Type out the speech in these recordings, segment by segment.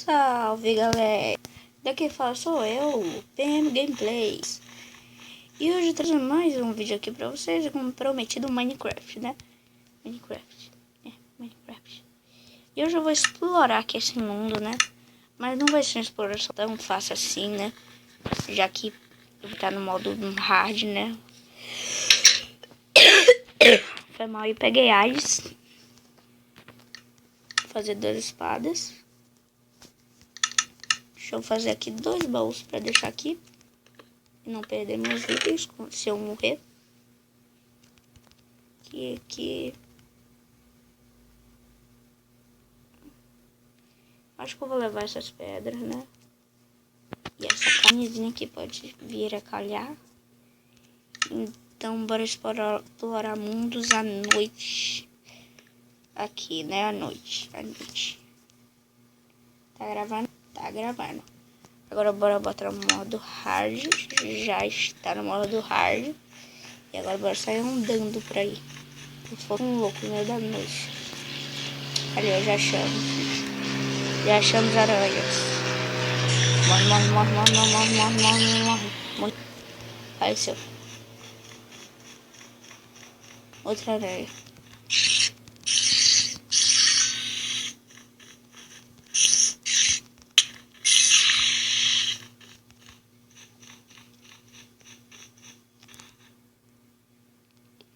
Salve galera, daqui fala sou eu, PM Gameplays. E hoje trazendo mais um vídeo aqui pra vocês, como prometido, Minecraft, né? Minecraft. E hoje eu vou explorar aqui esse mundo, né? Mas não vai ser uma exploração tão fácil assim, né? Já que eu vou estar no modo hard, né? Foi mal e peguei AIDS. Vou fazer 2 espadas. Deixa eu fazer aqui 2 baús pra deixar aqui. E não perder meus itens se eu morrer. Aqui. Acho que eu vou levar essas pedras, né? E essa carnezinha aqui pode vir a calhar. Então, bora explorar mundos à noite. Aqui, né? À noite. Tá gravando? Tá gravando. Agora bora botar no modo hard. Já está no modo hard. E agora bora sair andando por aí. Se for um louco no meio da noite. Ali, eu já achamos. Já achamos aranhas. Morre. Apareceu. Outra aranha.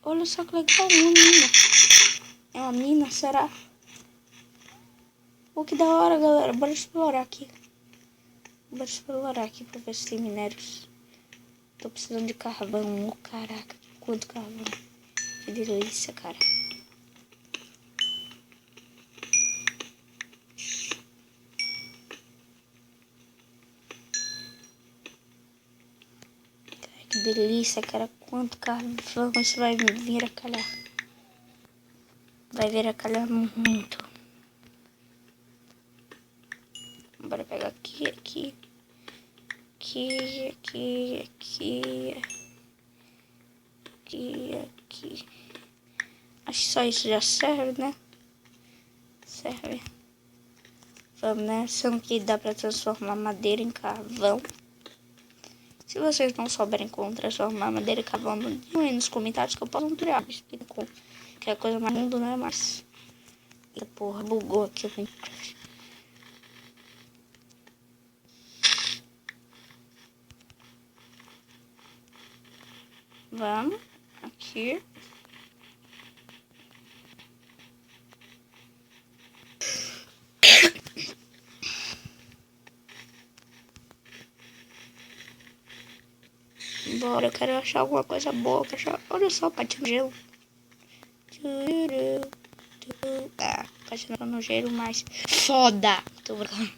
Olha só que legal, uma mina. É uma mina, será? Pô, que da hora, galera. Bora explorar aqui. Pra ver se tem minérios. Tô precisando de carvão. Oh, caraca, quanto carvão. Que delícia, cara. Que delícia, cara. Quanto carvão isso vai vir a calhar. Vai vir a calhar muito. Bora pegar aqui. Acho que só isso já serve, né? Serve. Vamos, né? Sendo que dá pra transformar madeira em carvão. Se vocês não souberem como transformar madeira em carvão, aí nos comentários que eu posso tutorial. Que é a coisa mais mundo, né? Mas... Eita porra, bugou aqui o Minecraft. Vamos. Aqui. Bora, eu quero achar alguma coisa boa. Olha só, patinho gelo. Patinando no gelo, mas foda. Tô brincando.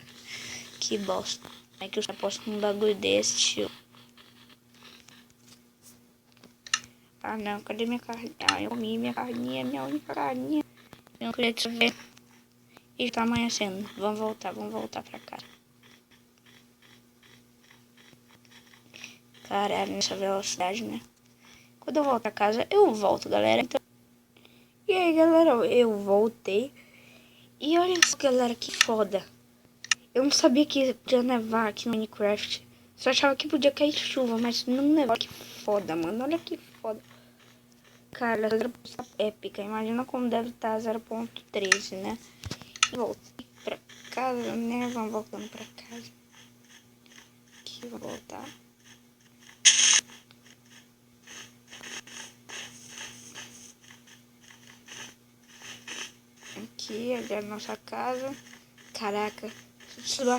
Que bosta. É que eu já posto um bagulho desse, tio. Ah, não. Cadê minha carne? Ah, eu comi minha carninha, minha única carninha. Não queria te ver. E tá amanhecendo. Vamos voltar pra casa. Caralho, nessa velocidade, né? Quando eu volto pra casa, eu volto, galera. Então... E aí, galera, eu voltei. E olha só, galera, que foda. Eu não sabia que podia nevar aqui no Minecraft. Só achava que podia cair chuva, mas não nevou. Que foda, mano. Olha que foda. Cara, 0.13 épica. Imagina como deve estar 0.13, né? E voltei pra casa, né? Vamos voltando pra casa. Aqui, vou voltar. Aqui, ali é a nossa casa. Caraca, deixa eu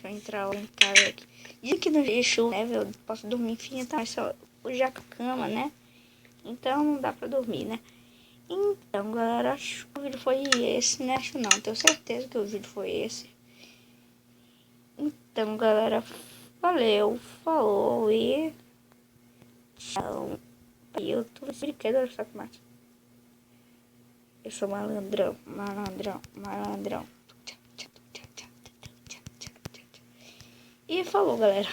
entrar em casa aqui. Dizem que no dia de chuva, né, eu posso dormir infinita, mas só já com a cama, né? Então não dá pra dormir, né? Então, galera, acho que o vídeo foi esse, né? Acho não, tenho certeza que o vídeo foi esse. Então, galera, valeu, falou e tchau. Eu tô brincando, só que mais. Eu sou malandrão. E falou, galera.